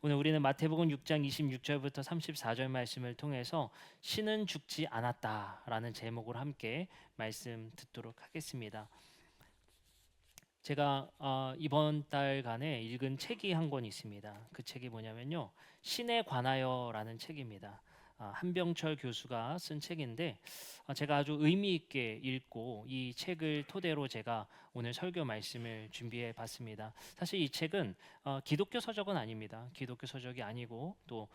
오늘 우리는 마태복음 6장 26절부터 34절 말씀을 통해서 신은 죽지 않았다라는 제목으로 함께 말씀 듣도록 하겠습니다. 제가 이번 달간에 읽은 책이 한 권 있습니다. 그 책이 뭐냐면요, 신에 관하여라는 책입니다. 한병철 교수가 쓴 책인데 제가 아주 의미 있게 읽고 이 책을 토대로 제가 오늘 설교 말씀을 준비해 봤습니다. 사실 이 책은 기독교 서적은 아닙니다. 기독교 서적이 아니고 또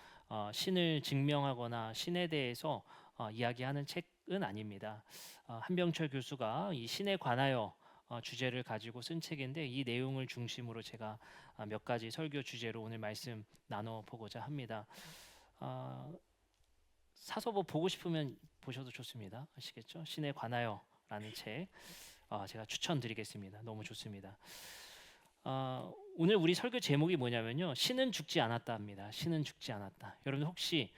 신을 증명하거나 신에 대해서 이야기하는 책은 아닙니다. 한병철 교수가 이 신에 관하여 주제를 가지고 쓴 책인데 이 내용을 중심으로 제가 몇 가지 설교 주제로 오늘 말씀 나눠 보고자 합니다. 사서 뭐 보고 싶으면 보셔도 좋습니다. 아시겠죠? 신에 관하여라는 책 제가 추천드리겠습니다. 너무 좋습니다. 오늘 우리 설교 제목이 뭐냐면요, 신은 죽지 않았다입니다. 신은 죽지 않았다. 여러분 혹시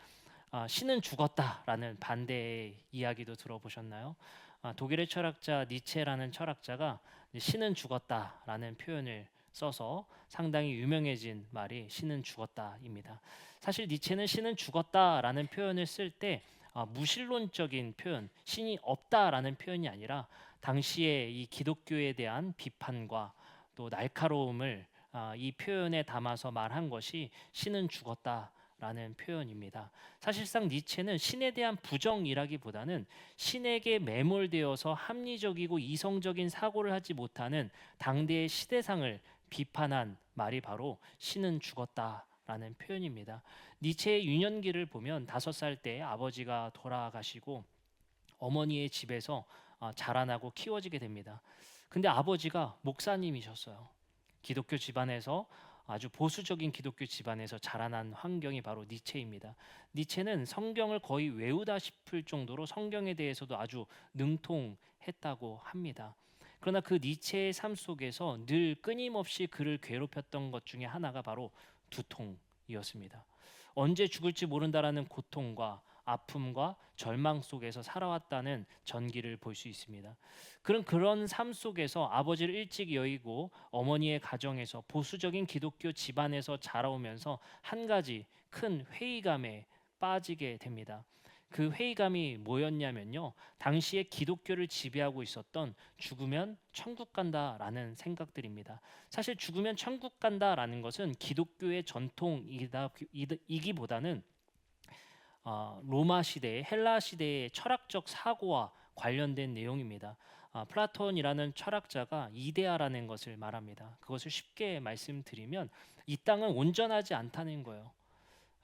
신은 죽었다라는 반대의 이야기도 들어보셨나요? 독일의 철학자 니체라는 철학자가 신은 죽었다라는 표현을 써서 상당히 유명해진 말이 신은 죽었다입니다. 사실 니체는 신은 죽었다라는 표현을 쓸 때 무신론적인 표현, 신이 없다라는 표현이 아니라 당시에 이 기독교에 대한 비판과 또 날카로움을 이 표현에 담아서 말한 것이 신은 죽었다라는 표현입니다. 사실상 니체는 신에 대한 부정이라기보다는 신에게 매몰되어서 합리적이고 이성적인 사고를 하지 못하는 당대의 시대상을 비판한 말이 바로 신은 죽었다라는 표현입니다. 니체의 유년기를 보면 5살 때 아버지가 돌아가시고 어머니의 집에서 자라나고 키워지게 됩니다. 근데 아버지가 목사님이셨어요. 기독교 집안에서 아주 보수적인 기독교 집안에서 자라난 환경이 바로 니체입니다. 니체는 성경을 거의 외우다 싶을 정도로 성경에 대해서도 아주 능통했다고 합니다. 그러나 그 니체의 삶 속에서 늘 끊임없이 그를 괴롭혔던 것 중에 하나가 바로 두통이었습니다. 언제 죽을지 모른다라는 고통과 아픔과 절망 속에서 살아왔다는 전기를 볼 수 있습니다. 그런 삶 속에서 아버지를 일찍 여의고 어머니의 가정에서 보수적인 기독교 집안에서 자라오면서 한 가지 큰 회의감에 빠지게 됩니다. 그 회의감이 뭐였냐면요, 당시에 기독교를 지배하고 있었던 죽으면 천국 간다라는 생각들입니다. 사실 죽으면 천국 간다라는 것은 기독교의 전통이기보다는 로마 시대, 헬라 시대의 철학적 사고와 관련된 내용입니다. 플라톤이라는 철학자가 이데아라는 것을 말합니다. 그것을 쉽게 말씀드리면 이 땅은 온전하지 않다는 거예요.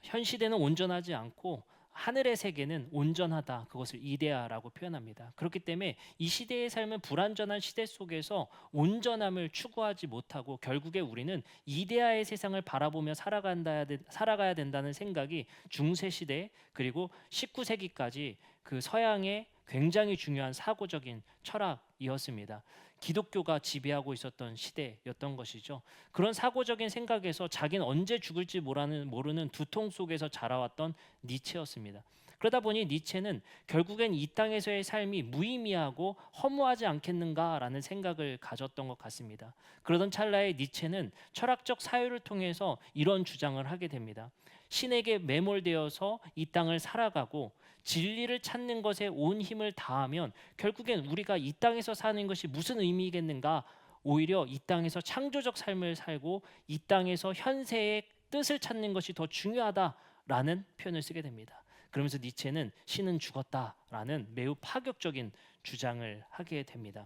현 시대는 온전하지 않고 하늘의 세계는 온전하다. 그것을 이데아라고 표현합니다. 그렇기 때문에 이 시대의 삶은 불완전한 시대 속에서 온전함을 추구하지 못하고 결국에 우리는 이데아의 세상을 바라보며 살아가야 된다는 생각이 중세 시대 그리고 19세기까지 그 서양의 굉장히 중요한 사고적인 철학이었습니다. 기독교가 지배하고 있었던 시대였던 것이죠. 그런 사고적인 생각에서 자기는 언제 죽을지 모르는 두통 속에서 자라왔던 니체였습니다. 그러다 보니 니체는 결국엔 이 땅에서의 삶이 무의미하고 허무하지 않겠는가라는 생각을 가졌던 것 같습니다. 그러던 찰나에 니체는 철학적 사유를 통해서 이런 주장을 하게 됩니다. 신에게 매몰되어서 이 땅을 살아가고 진리를 찾는 것에 온 힘을 다하면 결국엔 우리가 이 땅에서 사는 것이 무슨 의미겠는가? 오히려 이 땅에서 창조적 삶을 살고 이 땅에서 현세의 뜻을 찾는 것이 더 중요하다라는 표현을 쓰게 됩니다. 그러면서 니체는 신은 죽었다라는 매우 파격적인 주장을 하게 됩니다.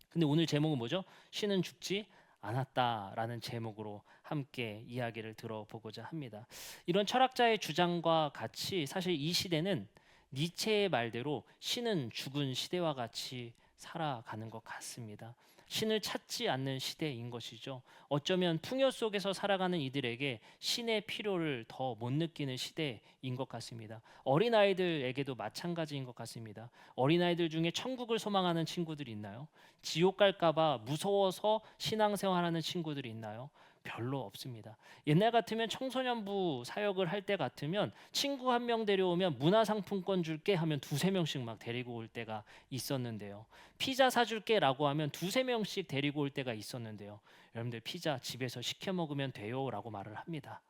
근데 오늘 제목은 뭐죠? 신은 죽지 않았다라는 제목으로 함께 이야기를 들어보고자 합니다. 이런 철학자의 주장과 같이 사실 이 시대는 니체의 말대로 신은 죽은 시대와 같이 살아가는 것 같습니다. 신을 찾지 않는 시대인 것이죠. 어쩌면 풍요 속에서 살아가는 이들에게 신의 필요를 더 못 느끼는 시대인 것 같습니다. 어린아이들에게도 마찬가지인 것 같습니다. 어린아이들 중에 천국을 소망하는 친구들이 있나요? 지옥 갈까 봐 무서워서 신앙생활하는 친구들이 있나요? 별로 없습니다. 옛날 같으면 청소년부 사역을 할 때 같으면 친구 한 명 데려오면 문화상품권 줄게 하면 두세 명씩 막 데리고 올 때가 있었는데요. 피자 사줄게 라고 하면 두세 명씩 데리고 올 때가 있었는데요. 여러분들 피자 집에서 시켜 먹으면 돼요 라고 말을 합니다.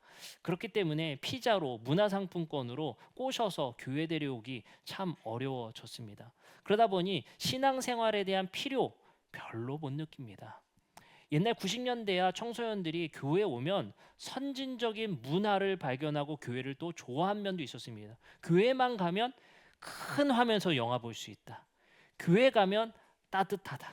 그렇기 때문에 피자로 문화상품권으로 꼬셔서 교회 데려오기 참 어려워졌습니다. 그러다 보니 신앙생활에 대한 필요 별로 못 느낍니다. 옛날 90년대야 청소년들이 교회에 오면 선진적인 문화를 발견하고 교회를 또 좋아한 면도 있었습니다. 교회만 가면 큰 화면에서 영화 볼 수 있다. 교회 가면 따뜻하다.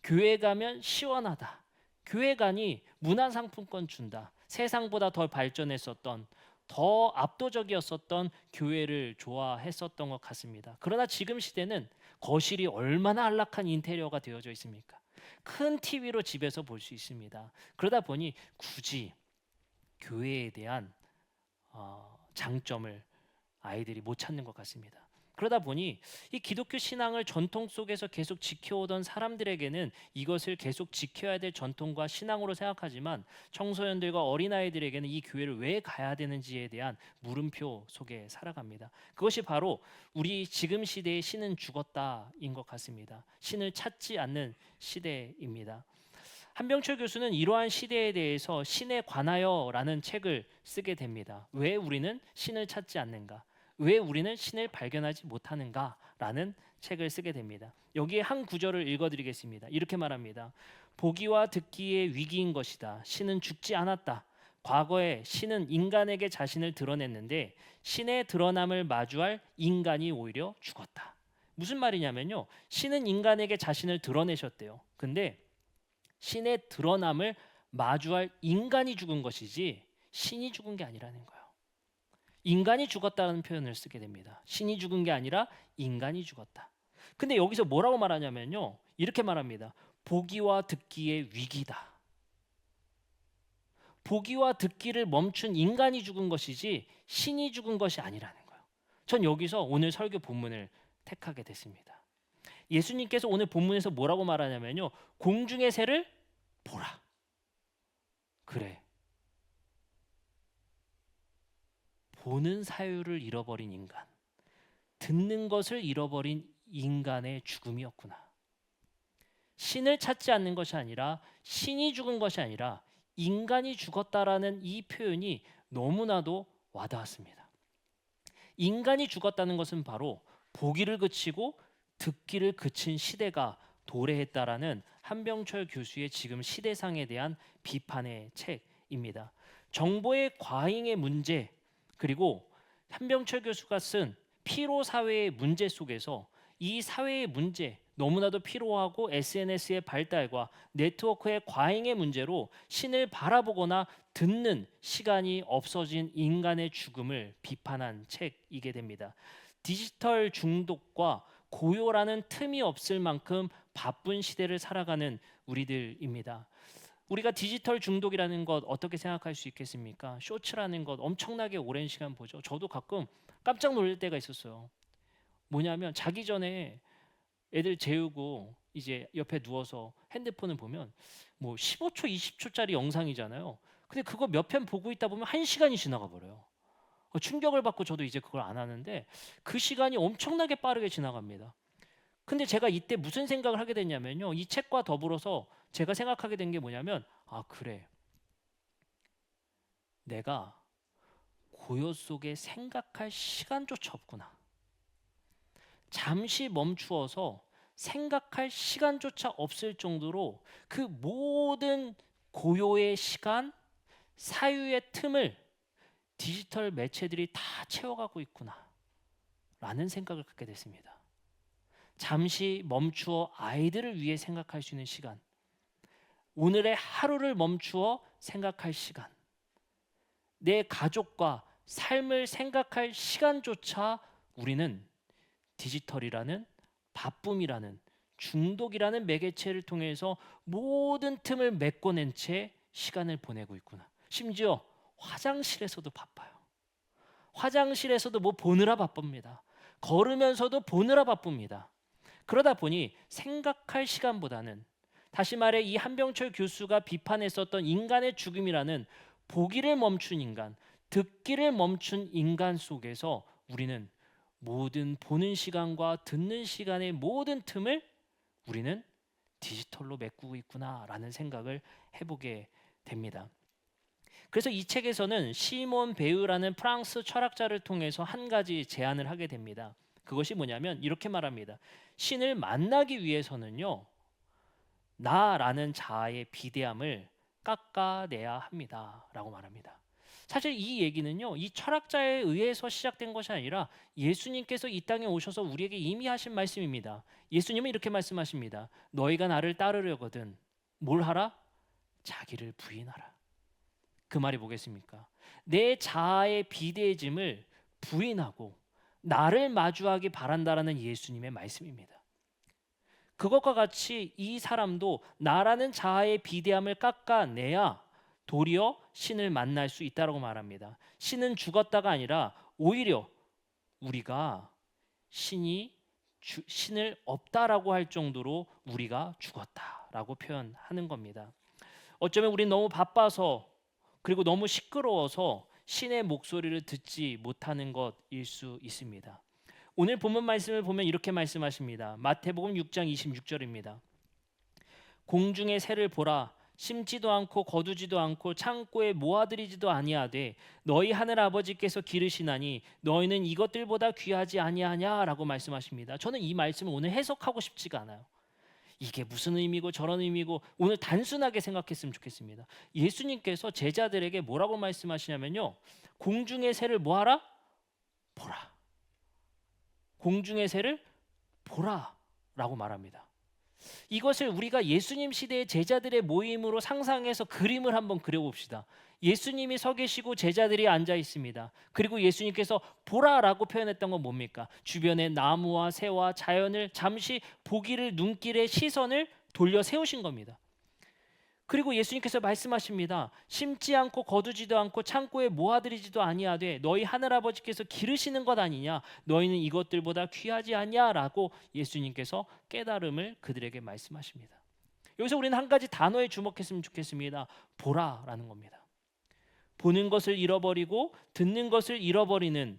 교회 가면 시원하다. 교회 가니 문화상품권 준다. 세상보다 더 발전했었던, 더 압도적이었었던 교회를 좋아했었던 것 같습니다. 그러나 지금 시대는 거실이 얼마나 안락한 인테리어가 되어져 있습니까? 큰 TV로 집에서 볼 수 있습니다. 그러다 보니 굳이 교회에 대한 장점을 아이들이 못 찾는 것 같습니다. 그러다 보니 이 기독교 신앙을 전통 속에서 계속 지켜오던 사람들에게는 이것을 계속 지켜야 될 전통과 신앙으로 생각하지만 청소년들과 어린아이들에게는 이 교회를 왜 가야 되는지에 대한 물음표 속에 살아갑니다. 그것이 바로 우리 지금 시대의 신은 죽었다인 것 같습니다. 신을 찾지 않는 시대입니다. 한병철 교수는 이러한 시대에 대해서 신에 관하여라는 책을 쓰게 됩니다. 왜 우리는 신을 찾지 않는가? 왜 우리는 신을 발견하지 못하는가라는 책을 쓰게 됩니다. 여기에 한 구절을 읽어드리겠습니다. 이렇게 말합니다. 보기와 듣기의 위기인 것이다. 신은 죽지 않았다. 과거에 신은 인간에게 자신을 드러냈는데 신의 드러남을 마주할 인간이 오히려 죽었다. 무슨 말이냐면요. 신은 인간에게 자신을 드러내셨대요. 근데 신의 드러남을 마주할 인간이 죽은 것이지 신이 죽은 게 아니라는 거예요. 인간이 죽었다는 표현을 쓰게 됩니다. 신이 죽은 게 아니라 인간이 죽었다. 근데 여기서 뭐라고 말하냐면요. 이렇게 말합니다. 보기와 듣기의 위기다. 보기와 듣기를 멈춘 인간이 죽은 것이지 신이 죽은 것이 아니라는 거예요. 전 여기서 오늘 설교 본문을 택하게 됐습니다. 예수님께서 오늘 본문에서 뭐라고 말하냐면요. 공중의 새를 보라. 그래. 보는 사유를 잃어버린 인간, 듣는 것을 잃어버린 인간의 죽음이었구나. 신을 찾지 않는 것이 아니라 신이 죽은 것이 아니라 인간이 죽었다라는 이 표현이 너무나도 와닿았습니다. 인간이 죽었다는 것은 바로 보기를 그치고 듣기를 그친 시대가 도래했다라는 한병철 교수의 지금 시대상에 대한 비판의 책입니다. 정보의 과잉의 문제, 그리고 한병철 교수가 쓴 피로 사회의 문제 속에서 이 사회의 문제, 너무나도 피로하고 SNS의 발달과 네트워크의 과잉의 문제로 신을 바라보거나 듣는 시간이 없어진 인간의 죽음을 비판한 책이게 됩니다. 디지털 중독과 고요라는 틈이 없을 만큼 바쁜 시대를 살아가는 우리들입니다. 우리가 디지털 중독이라는 것 어떻게 생각할 수 있겠습니까? 쇼츠라는 것 엄청나게 오랜 시간 보죠. 저도 가끔 깜짝 놀랄 때가 있었어요. 뭐냐면 자기 전에 애들 재우고 이제 옆에 누워서 핸드폰을 보면 뭐 15초, 20초짜리 영상이잖아요. 근데 그거 몇 편 보고 있다 보면 1시간이 지나가 버려요. 충격을 받고 저도 이제 그걸 안 하는데 그 시간이 엄청나게 빠르게 지나갑니다. 근데 제가 이때 무슨 생각을 하게 됐냐면요. 이 책과 더불어서 제가 생각하게 된 게 뭐냐면 그래. 내가 고요 속에 생각할 시간조차 없구나. 잠시 멈추어서 생각할 시간조차 없을 정도로 그 모든 고요의 시간, 사유의 틈을 디지털 매체들이 다 채워가고 있구나 라는 생각을 갖게 됐습니다. 잠시 멈추어 아이들을 위해 생각할 수 있는 시간, 오늘의 하루를 멈추어 생각할 시간, 내 가족과 삶을 생각할 시간조차 우리는 디지털이라는 바쁨이라는 중독이라는 매개체를 통해서 모든 틈을 메꿔낸 채 시간을 보내고 있구나. 심지어 화장실에서도 바빠요. 화장실에서도 뭐 보느라 바쁩니다. 걸으면서도 보느라 바쁩니다. 그러다 보니 생각할 시간보다는 다시 말해 이 한병철 교수가 비판했었던 인간의 죽음이라는 보기를 멈춘 인간, 듣기를 멈춘 인간 속에서 우리는 모든 보는 시간과 듣는 시간의 모든 틈을 우리는 디지털로 메꾸고 있구나라는 생각을 해보게 됩니다. 그래서 이 책에서는 시몬 베유라는 프랑스 철학자를 통해서 한 가지 제안을 하게 됩니다. 그것이 뭐냐면 이렇게 말합니다. 신을 만나기 위해서는요, 나라는 자아의 비대함을 깎아내야 합니다라고 말합니다. 사실 이 얘기는요, 이 철학자에 의해서 시작된 것이 아니라 예수님께서 이 땅에 오셔서 우리에게 이미 하신 말씀입니다. 예수님은 이렇게 말씀하십니다. 너희가 나를 따르려거든 뭘 하라? 자기를 부인하라. 그 말이 뭐겠습니까? 내 자아의 비대해짐을 부인하고 나를 마주하기 바란다라는 예수님의 말씀입니다. 그것과 같이 이 사람도 나라는 자아의 비대함을 깎아내야 도리어 신을 만날 수 있다고 말합니다. 신은 죽었다가 아니라 오히려 우리가 신을 없다라고 할 정도로 우리가 죽었다라고 표현하는 겁니다. 어쩌면 우리는 너무 바빠서 그리고 너무 시끄러워서 신의 목소리를 듣지 못하는 것일 수 있습니다. 오늘 본문 말씀을 보면 이렇게 말씀하십니다. 마태복음 6장 26절입니다. 공중의 새를 보라. 심지도 않고 거두지도 않고 창고에 모아들이지도 아니하되 너희 하늘 아버지께서 기르시나니 너희는 이것들보다 귀하지 아니하냐라고 말씀하십니다. 저는 이 말씀을 오늘 해석하고 싶지가 않아요. 이게 무슨 의미고 저런 의미고 오늘 단순하게 생각했으면 좋겠습니다. 예수님께서 제자들에게 뭐라고 말씀하시냐면요. 공중의 새를 뭐하라? 보라. 공중의 새를 보라라고 말합니다. 이것을 우리가 예수님 시대의 제자들의 모임으로 상상해서 그림을 한번 그려봅시다. 예수님이 서 계시고 제자들이 앉아 있습니다. 그리고 예수님께서 보라라고 표현했던 건 뭡니까? 주변의 나무와 새와 자연을 잠시 보기를 눈길의 시선을 돌려 세우신 겁니다. 그리고 예수님께서 말씀하십니다. 심지 않고 거두지도 않고 창고에 모아들이지도 아니하되 너희 하늘아버지께서 기르시는 것 아니냐? 너희는 이것들보다 귀하지 않냐라고 예수님께서 깨달음을 그들에게 말씀하십니다. 여기서 우리는 한 가지 단어에 주목했으면 좋겠습니다. 보라라는 겁니다. 보는 것을 잃어버리고 듣는 것을 잃어버리는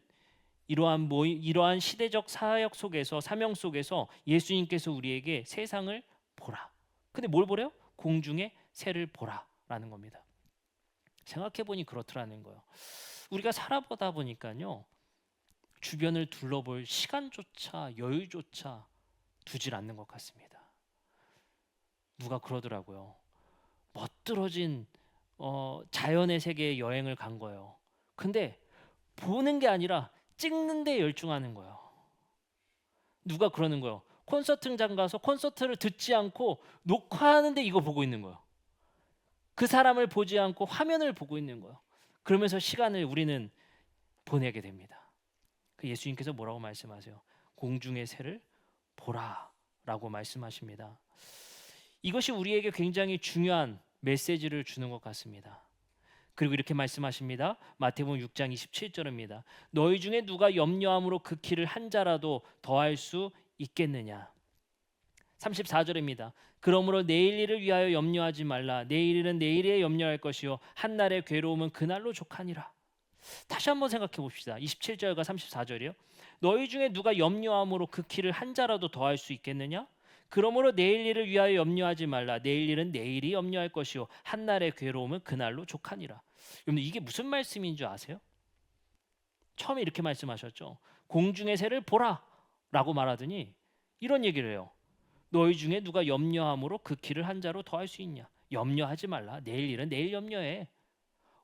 이러한 시대적 사역 속에서 사명 속에서 예수님께서 우리에게 세상을 보라. 근데 뭘 보래요? 공중에 새를 보라라는 겁니다. 생각해 보니 그렇더라는 거예요. 우리가 살아보다 보니까요, 주변을 둘러볼 시간조차 여유조차 두질 않는 것 같습니다. 누가 그러더라고요. 멋들어진 자연의 세계에 여행을 간 거예요. 근데 보는 게 아니라 찍는 데 열중하는 거예요. 누가 그러는 거예요. 콘서트장 가서 콘서트를 듣지 않고 녹화하는데 이거 보고 있는 거예요. 그 사람을 보지 않고 화면을 보고 있는 거예요. 그러면서 시간을 우리는 보내게 됩니다. 예수님께서 뭐라고 말씀하세요? 공중의 새를 보라라고 말씀하십니다. 이것이 우리에게 굉장히 중요한 메시지를 주는 것 같습니다. 그리고 이렇게 말씀하십니다. 마태복음 6장 27절입니다. 너희 중에 누가 염려함으로 그 키를 한 자라도 더할 수 있겠느냐? 34절입니다. 그러므로 내일 일을 위하여 염려하지 말라. 내일 일은 내일에 염려할 것이요 한날의 괴로움은 그날로 족하니라. 다시 한번 생각해 봅시다. 27절과 34절이요. 너희 중에 누가 염려함으로 그 키를 한 자라도 더할 수 있겠느냐? 그러므로 내일 일을 위하여 염려하지 말라. 내일 일은 내일이 염려할 것이요 한날의 괴로움은 그날로 족하니라. 여러분 이게 무슨 말씀인 줄 아세요? 처음에 이렇게 말씀하셨죠. 공중의 새를 보라라고 말하더니 이런 얘기를 해요. 너희 중에 누가 염려함으로 그 키를 한 자로 더할 수 있냐? 염려하지 말라. 내일 일은 내일 염려해.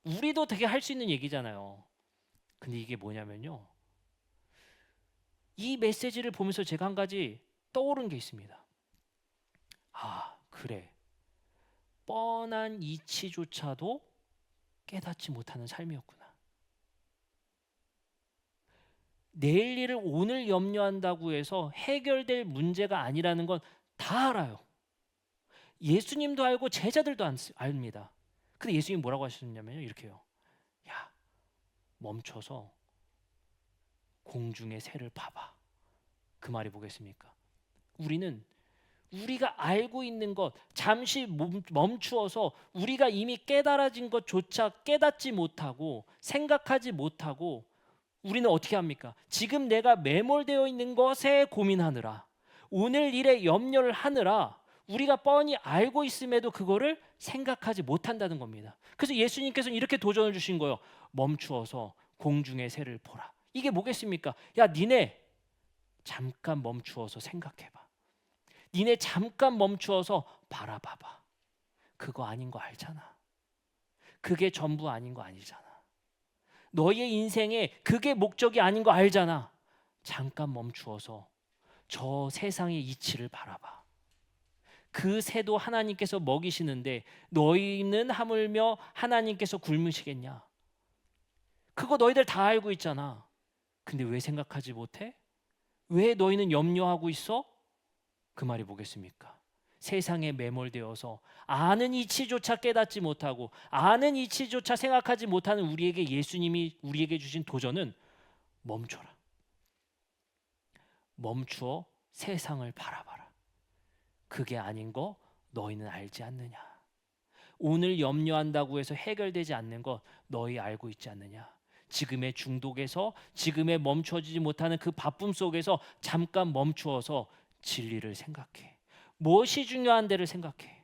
우리도 되게 할 수 있는 얘기잖아요. 근데 이게 뭐냐면요. 이 메시지를 보면서 제가 한 가지 떠오른 게 있습니다. 아, 그래. 뻔한 이치조차도 깨닫지 못하는 삶이었구나. 내일 일을 오늘 염려한다고 해서 해결될 문제가 아니라는 건 다 알아요. 예수님도 알고 제자들도 압니다. 근데 예수님 뭐라고 하셨냐면요. 이렇게요. 야, 멈춰서 공중의 새를 봐봐. 그 말이 뭐겠습니까? 우리는 우리가 알고 있는 것 잠시 멈추어서 우리가 이미 깨달아진 것조차 깨닫지 못하고 생각하지 못하고 우리는 어떻게 합니까? 지금 내가 매몰되어 있는 것에 고민하느라 오늘 일에 염려를 하느라 우리가 뻔히 알고 있음에도 그거를 생각하지 못한다는 겁니다. 그래서 예수님께서는 이렇게 도전을 주신 거예요. 멈추어서 공중의 새를 보라. 이게 뭐겠습니까? 야, 니네 잠깐 멈추어서 생각해봐. 니네 잠깐 멈추어서 바라봐봐. 그거 아닌 거 알잖아. 그게 전부 아닌 거 아니잖아. 너의 인생에 그게 목적이 아닌 거 알잖아. 잠깐 멈추어서 저 세상의 이치를 바라봐. 그 새도 하나님께서 먹이시는데 너희는 하물며 하나님께서 굶으시겠냐? 그거 너희들 다 알고 있잖아. 근데 왜 생각하지 못해? 왜 너희는 염려하고 있어? 그 말이 뭐겠습니까? 세상에 매몰되어서 아는 이치조차 깨닫지 못하고 아는 이치조차 생각하지 못하는 우리에게 예수님이 우리에게 주신 도전은 멈춰라. 멈추어 세상을 바라봐라. 그게 아닌 거 너희는 알지 않느냐? 오늘 염려한다고 해서 해결되지 않는 거 너희 알고 있지 않느냐? 지금의 중독에서 지금의 멈춰지지 못하는 그 바쁨 속에서 잠깐 멈추어서 진리를 생각해. 무엇이 중요한 데를 생각해.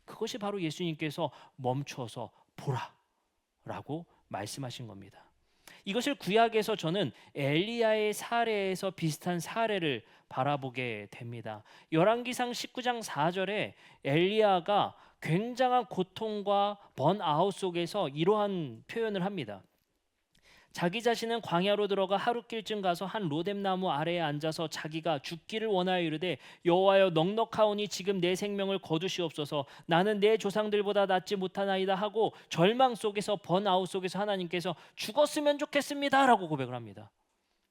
그것이 바로 예수님께서 멈춰서 보라라고 말씀하신 겁니다. 이것을 구약에서 저는 엘리야의 사례에서 비슷한 사례를 바라보게 됩니다. 열왕기상 19장 4절에 엘리야가 굉장한 고통과 번아웃 속에서 이러한 표현을 합니다. 자기 자신은 광야로 들어가 하룻길쯤 가서 한 로뎀나무 아래에 앉아서 자기가 죽기를 원하여 이르되 여호와여 넉넉하오니 지금 내 생명을 거두시옵소서. 나는 내 조상들보다 낫지 못하나이다 하고 절망 속에서 번아웃 속에서 하나님께서 죽었으면 좋겠습니다라고 고백을 합니다.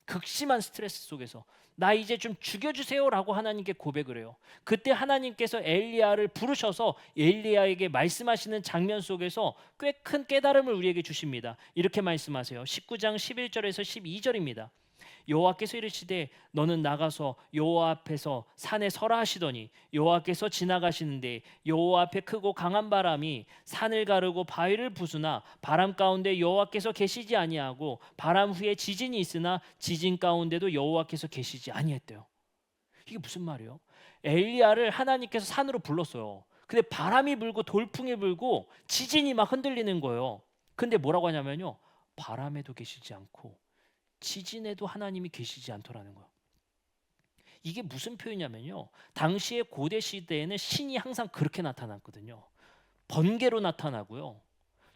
극심한 스트레스 속에서 나 이제 좀 죽여주세요라고 하나님께 고백을 해요. 그때 하나님께서 엘리야를 부르셔서 엘리야에게 말씀하시는 장면 속에서 꽤 큰 깨달음을 우리에게 주십니다. 이렇게 말씀하세요. 19장 11절에서 12절입니다. 여호와께서 이르시되 너는 나가서 여호와 앞에서 산에 서라 하시더니 여호와께서 지나가시는데 여호와 앞에 크고 강한 바람이 산을 가르고 바위를 부수나 바람 가운데 여호와께서 계시지 아니하고 바람 후에 지진이 있으나 지진 가운데도 여호와께서 계시지 아니했대요. 이게 무슨 말이에요? 엘리야를 하나님께서 산으로 불렀어요. 근데 바람이 불고 돌풍이 불고 지진이 막 흔들리는 거예요. 근데 뭐라고 하냐면요, 바람에도 계시지 않고 지진에도 하나님이 계시지 않더라는 거예요. 이게 무슨 표현이냐면요, 당시의 고대 시대에는 신이 항상 그렇게 나타났거든요. 번개로 나타나고요,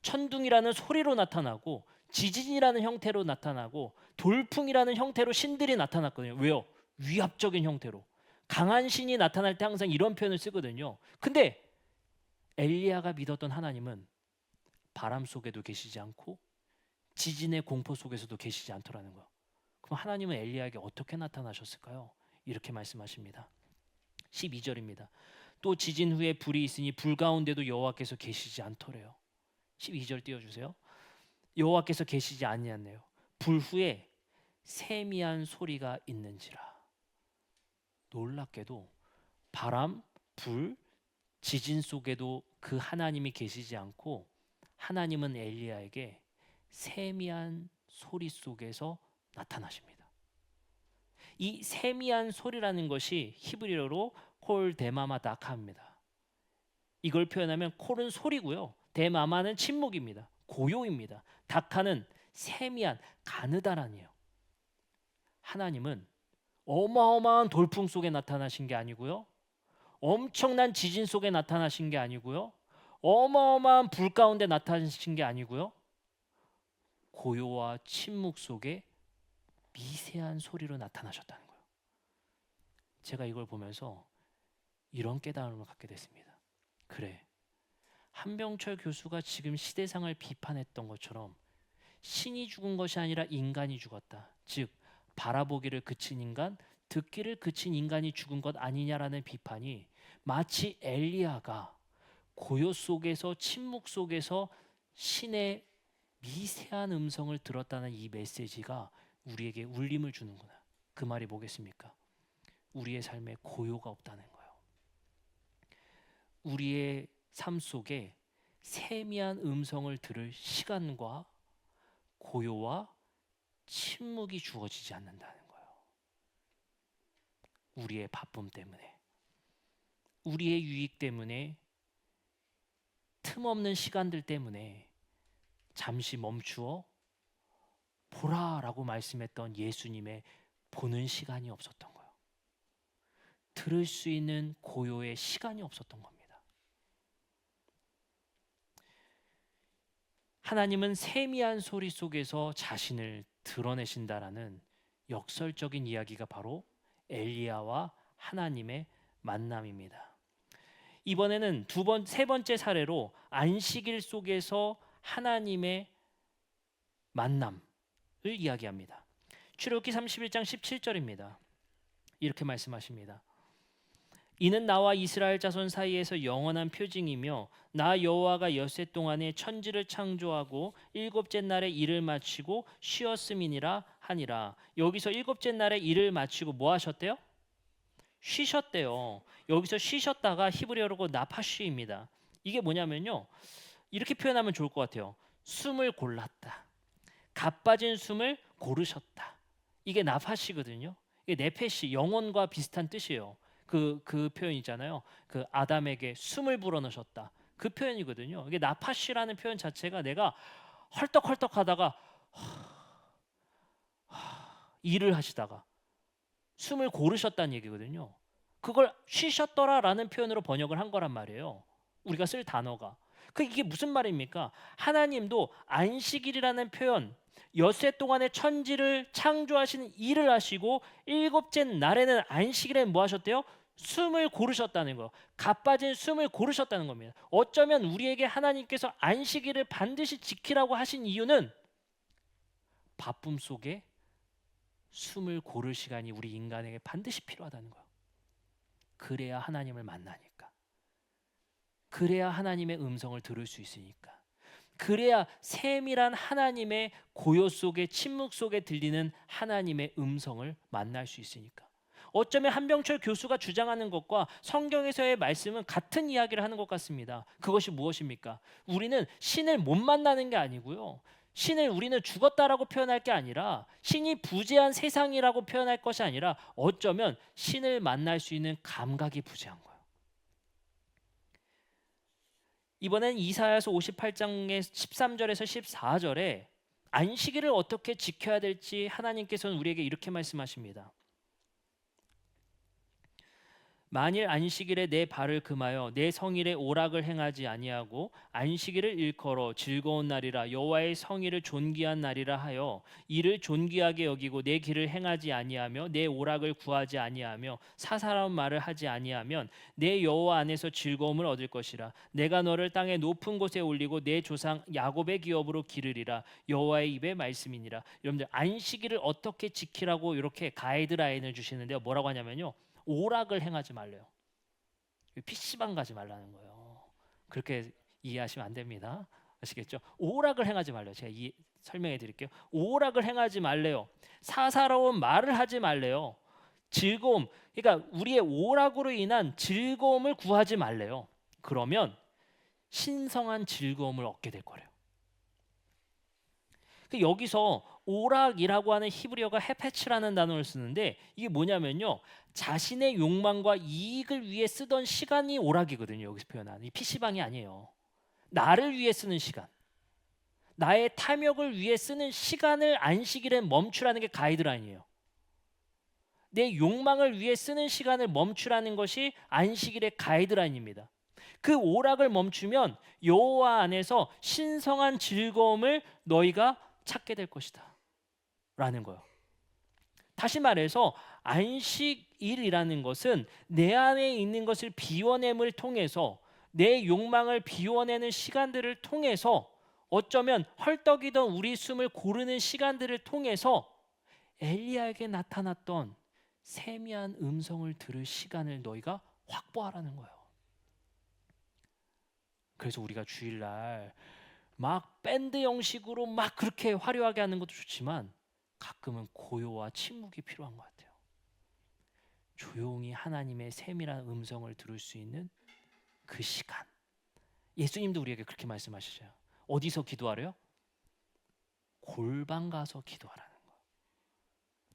천둥이라는 소리로 나타나고 지진이라는 형태로 나타나고 돌풍이라는 형태로 신들이 나타났거든요. 왜요? 위압적인 형태로. 강한 신이 나타날 때 항상 이런 표현을 쓰거든요. 근데 엘리야가 믿었던 하나님은 바람 속에도 계시지 않고 지진의 공포 속에서도 계시지 않더라는 거예요. 그럼 하나님은 엘리야에게 어떻게 나타나셨을까요? 이렇게 말씀하십니다. 12절입니다. 또 지진 후에 불이 있으니 불 가운데도 여호와께서 계시지 않더래요. 12절 띄워주세요. 여호와께서 계시지 아니하네요. 불 후에 세미한 소리가 있는지라. 놀랍게도 바람, 불, 지진 속에도 그 하나님이 계시지 않고 하나님은 엘리야에게 세미한 소리 속에서 나타나십니다. 이 세미한 소리라는 것이 히브리어로 콜 데마마 다카입니다. 이걸 표현하면 콜은 소리고요, 데마마는 침묵입니다. 고요입니다. 다카는 세미한, 가느다란이에요. 하나님은 어마어마한 돌풍 속에 나타나신 게 아니고요, 엄청난 지진 속에 나타나신 게 아니고요, 어마어마한 불 가운데 나타나신 게 아니고요, 고요와 침묵 속에 미세한 소리로 나타나셨다는 거예요. 제가 이걸 보면서 이런 깨달음을 갖게 됐습니다. 그래, 한병철 교수가 지금 시대상을 비판했던 것처럼 신이 죽은 것이 아니라 인간이 죽었다. 즉 바라보기를 그친 인간, 듣기를 그친 인간이 죽은 것 아니냐라는 비판이 마치 엘리야가 고요 속에서 침묵 속에서 신의 미세한 음성을 들었다는 이 메시지가 우리에게 울림을 주는구나. 그 말이 뭐겠습니까? 우리의 삶에 고요가 없다는 거예요. 우리의 삶 속에 세미한 음성을 들을 시간과 고요와 침묵이 주어지지 않는다는 거예요. 우리의 바쁨 때문에, 우리의 유익 때문에, 틈없는 시간들 때문에 잠시 멈추어 보라라고 말씀했던 예수님의 보는 시간이 없었던 거예요. 들을 수 있는 고요의 시간이 없었던 겁니다. 하나님은 세미한 소리 속에서 자신을 드러내신다라는 역설적인 이야기가 바로 엘리야와 하나님의 만남입니다. 이번에는 세 번째 사례로 안식일 속에서 하나님의 만남을 이야기합니다. 출애굽기 31장 17절입니다. 이렇게 말씀하십니다. 이는 나와 이스라엘 자손 사이에서 영원한 표징이며 나 여호와가 엿새 동안에 천지를 창조하고 일곱째 날에 일을 마치고 쉬었음이니라 하니라. 여기서 일곱째 날에 일을 마치고 뭐 하셨대요? 쉬셨대요. 여기서 쉬셨다가 히브리어로 나파쉬입니다. 이게 뭐냐면요, 이렇게 표현하면 좋을 것 같아요. 숨을 골랐다, 가빠진 숨을 고르셨다. 이게 나파쉬거든요. 이게 네페시, 영혼과 비슷한 뜻이에요. 그 표현 있잖아요. 그 아담에게 숨을 불어넣으셨다. 그 표현이거든요. 이게 나파쉬라는 표현 자체가 내가 헐떡헐떡하다가 일을 하시다가 숨을 고르셨다는 얘기거든요. 그걸 쉬셨더라라는 표현으로 번역을 한 거란 말이에요. 우리가 쓸 단어가. 이게 무슨 말입니까? 하나님도 안식일이라는 표현, 엿새 동안에 천지를 창조하시는 일을 하시고 일곱째 날에는 안식일에 뭐 하셨대요? 숨을 고르셨다는 거. 가빠진 숨을 고르셨다는 겁니다. 어쩌면 우리에게 하나님께서 안식일을 반드시 지키라고 하신 이유는 바쁨 속에 숨을 고를 시간이 우리 인간에게 반드시 필요하다는 거예요. 그래야 하나님을 만나니까. 그래야 하나님의 음성을 들을 수 있으니까. 그래야 세밀한 하나님의 고요 속에, 침묵 속에 들리는 하나님의 음성을 만날 수 있으니까. 어쩌면 한병철 교수가 주장하는 것과 성경에서의 말씀은 같은 이야기를 하는 것 같습니다. 그것이 무엇입니까? 우리는 신을 못 만나는 게 아니고요, 신을 우리는 죽었다라고 표현할 게 아니라, 신이 부재한 세상이라고 표현할 것이 아니라, 어쩌면 신을 만날 수 있는 감각이 부재한 거예요. 이번엔 이사야서 58장의 13절에서 14절에 안식일을 어떻게 지켜야 될지 하나님께서는 우리에게 이렇게 말씀하십니다. 만일 안식일에 내 발을 금하여 내 성일에 오락을 행하지 아니하고 안식일을 일컬어 즐거운 날이라 여호와의 성일을 존귀한 날이라 하여 이를 존귀하게 여기고 내 길을 행하지 아니하며 내 오락을 구하지 아니하며 사사로운 말을 하지 아니하면 내 여호와 안에서 즐거움을 얻을 것이라. 내가 너를 땅의 높은 곳에 올리고 내 조상 야곱의 기업으로 기르리라. 여호와의 입의 말씀이니라. 여러분들, 안식일을 어떻게 지키라고 이렇게 가이드라인을 주시는데요, 뭐라고 하냐면요, 오락을 행하지 말래요. PC방 가지 말라는 거예요. 그렇게 이해하시면 안 됩니다. 아시겠죠? 오락을 행하지 말래요. 제가 설명해 드릴게요. 오락을 행하지 말래요. 사사로운 말을 하지 말래요. 즐거움, 그러니까 우리의 오락으로 인한 즐거움을 구하지 말래요. 그러면 신성한 즐거움을 얻게 될 거래요. 여기서 오락이라고 하는 히브리어가 헤페츠라는 단어를 쓰는데, 이게 뭐냐면요, 자신의 욕망과 이익을 위해 쓰던 시간이 오락이거든요. 여기서 표현하는, 이 PC방이 아니에요. 나를 위해 쓰는 시간, 나의 탐욕을 위해 쓰는 시간을 안식일에 멈추라는 게 가이드라인이에요. 내 욕망을 위해 쓰는 시간을 멈추라는 것이 안식일의 가이드라인입니다. 그 오락을 멈추면 여호와 안에서 신성한 즐거움을 너희가 찾게 될 것이다 라는 거예요. 다시 말해서 안식일이라는 것은 내 안에 있는 것을 비워냄을 통해서, 내 욕망을 비워내는 시간들을 통해서, 어쩌면 헐떡이던 우리 숨을 고르는 시간들을 통해서 엘리야에게 나타났던 세미한 음성을 들을 시간을 너희가 확보하라는 거예요. 그래서 우리가 주일날 막 밴드 형식으로 막 그렇게 화려하게 하는 것도 좋지만 가끔은 고요와 침묵이 필요한 것 같아요. 조용히 하나님의 세밀한 음성을 들을 수 있는 그 시간. 예수님도 우리에게 그렇게 말씀하시죠. 어디서 기도하래요? 골방 가서 기도하라는 거.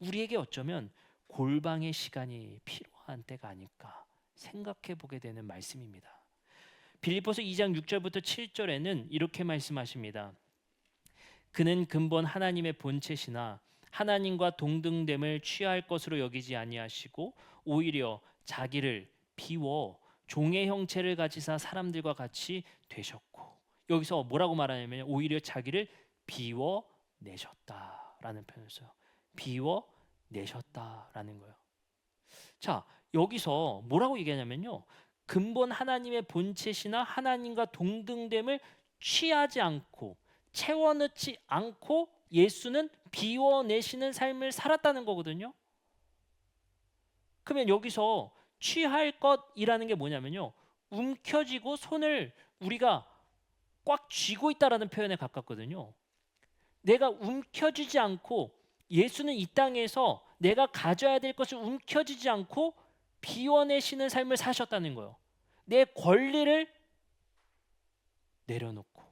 우리에게 어쩌면 골방의 시간이 필요한 때가 아닐까 생각해 보게 되는 말씀입니다. 빌립보서 2장 6절부터 7절에는 이렇게 말씀하십니다. 그는 근본 하나님의 본체시나 하나님과 동등됨을 취할 것으로 여기지 아니하시고 오히려 자기를 비워 종의 형체를 가지사 사람들과 같이 되셨고, 여기서 뭐라고 말하냐면 오히려 자기를 비워내셨다라는 표현을 써요. 비워내셨다라는 거예요. 자, 여기서 뭐라고 얘기하냐면요, 근본 하나님의 본체시나 하나님과 동등됨을 취하지 않고 채워넣지 않고 예수는 비워내시는 삶을 살았다는 거거든요. 그러면 여기서 취할 것이라는 게 뭐냐면요, 움켜쥐고 손을 우리가 꽉 쥐고 있다라는 표현에 가깝거든요. 내가 움켜쥐지 않고, 예수는 이 땅에서 내가 가져야 될 것을 움켜쥐지 않고 비워내시는 삶을 사셨다는 거예요. 내 권리를 내려놓고,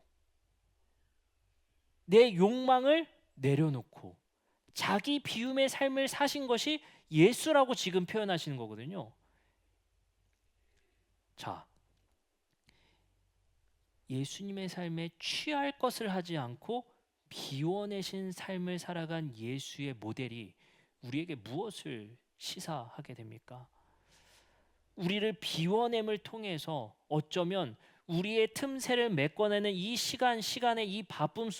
내 욕망을 내려놓고 자기 비움의 삶을 사신 것이 예수라고 지금 표현하시는 거거든요. 자, 예수님의 삶에 취할 것을 하지 않고 비워내신 삶을 살아간 예수의 모델이 우리에게 무엇을 시사하게 됩니까? 우리를 비워냄을 통해서 어쩌면 우리의 틈새를 메꿔내는 이 시간의 이 바쁨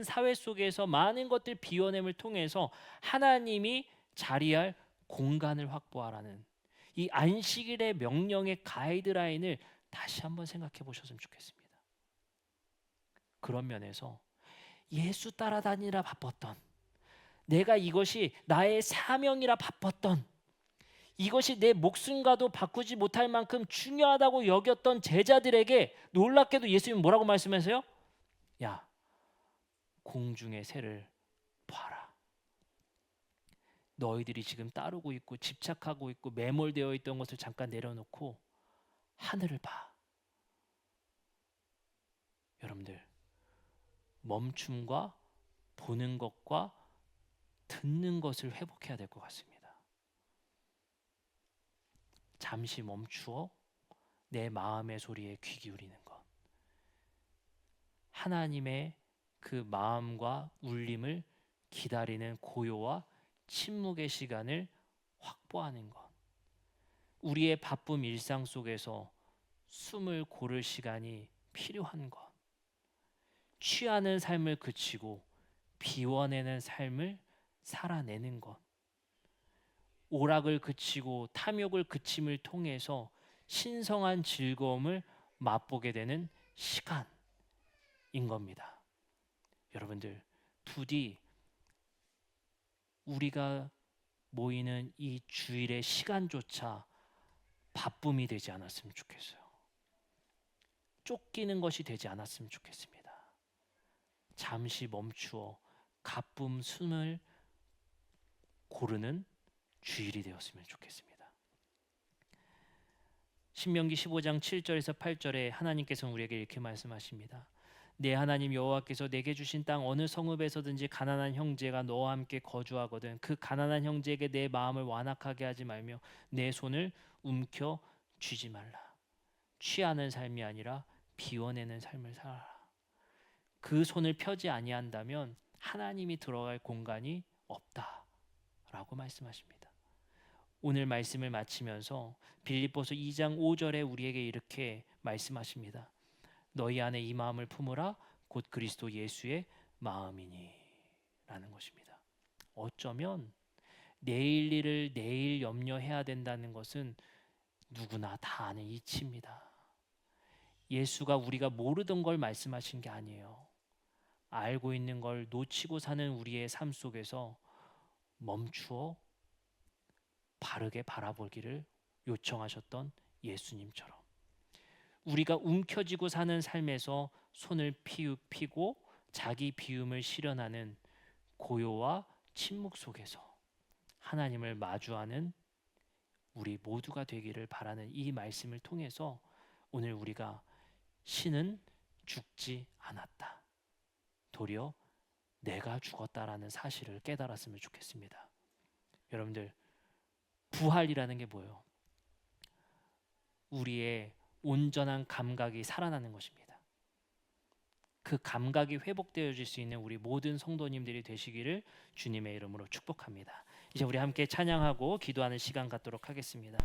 사회 속에서 많은 것들 비워냄을 통해서 하나님이 자리할 공간을 확보하라는 이 안식일의 명령의 가이드라인을 다시 한번 생각해 보셨으면 좋겠습니다. 그런 면에서 예수 따라다니라 바빴던, 내가 이것이 나의 사명이라 바빴던, 이것이 내 목숨과도 바꾸지 못할 만큼 중요하다고 여겼던 제자들에게 놀랍게도 예수님은 뭐라고 말씀하세요? 야, 공중의 새를 봐라. 너희들이 지금 따르고 있고 집착하고 있고 매몰되어 있던 것을 잠깐 내려놓고 하늘을 봐. 여러분들, 멈춤과 보는 것과 듣는 것을 회복해야 될 것 같습니다. 잠시 멈추어 내 마음의 소리에 귀 기울이는 것, 하나님의 그 마음과 울림을 기다리는 고요와 침묵의 시간을 확보하는 것, 우리의 바쁜 일상 속에서 숨을 고를 시간이 필요한 것, 취하는 삶을 그치고 비워내는 삶을 살아내는 것, 오락을 그치고 탐욕을 그침을 통해서 신성한 즐거움을 맛보게 되는 시간인 겁니다. 여러분들, 부디 우리가 모이는 이 주일의 시간조차 바쁨이 되지 않았으면 좋겠어요. 쫓기는 것이 되지 않았으면 좋겠습니다. 잠시 멈추어 가쁨 숨을 고르는 주일이 되었으면 좋겠습니다. 신명기 15장 7절에서 8절에 하나님께서는 우리에게 이렇게 말씀하십니다. 내 하나님 여호와께서 내게 주신 땅 어느 성읍에서든지 가난한 형제가 너와 함께 거주하거든 그 가난한 형제에게 내 마음을 완악하게 하지 말며 내 손을 움켜 쥐지 말라. 취하는 삶이 아니라 비워내는 삶을 살아라. 그 손을 펴지 아니한다면 하나님이 들어갈 공간이 없다라고 말씀하십니다. 오늘 말씀을 마치면서 빌립보서 2장 5절에 우리에게 이렇게 말씀하십니다. 너희 안에 이 마음을 품으라 곧 그리스도 예수의 마음이니 라는 것입니다. 어쩌면 내일 일을 내일 염려해야 된다는 것은 누구나 다 아는 이치입니다. 예수가 우리가 모르던 걸 말씀하신 게 아니에요. 알고 있는 걸 놓치고 사는 우리의 삶 속에서 멈추어 바르게 바라보기를 요청하셨던 예수님처럼 우리가 움켜쥐고 사는 삶에서 손을 피고 자기 비움을 실현하는 고요와 침묵 속에서 하나님을 마주하는 우리 모두가 되기를 바라는 이 말씀을 통해서 오늘 우리가 신은 죽지 않았다. 도리어 내가 죽었다라는 사실을 깨달았으면 좋겠습니다. 여러분들, 부활이라는 게 뭐예요? 우리의 온전한 감각이 살아나는 것입니다. 그 감각이 회복되어질 수 있는 우리 모든 성도님들이 되시기를 주님의 이름으로 축복합니다. 이제 우리 함께 찬양하고 기도하는 시간 갖도록 하겠습니다.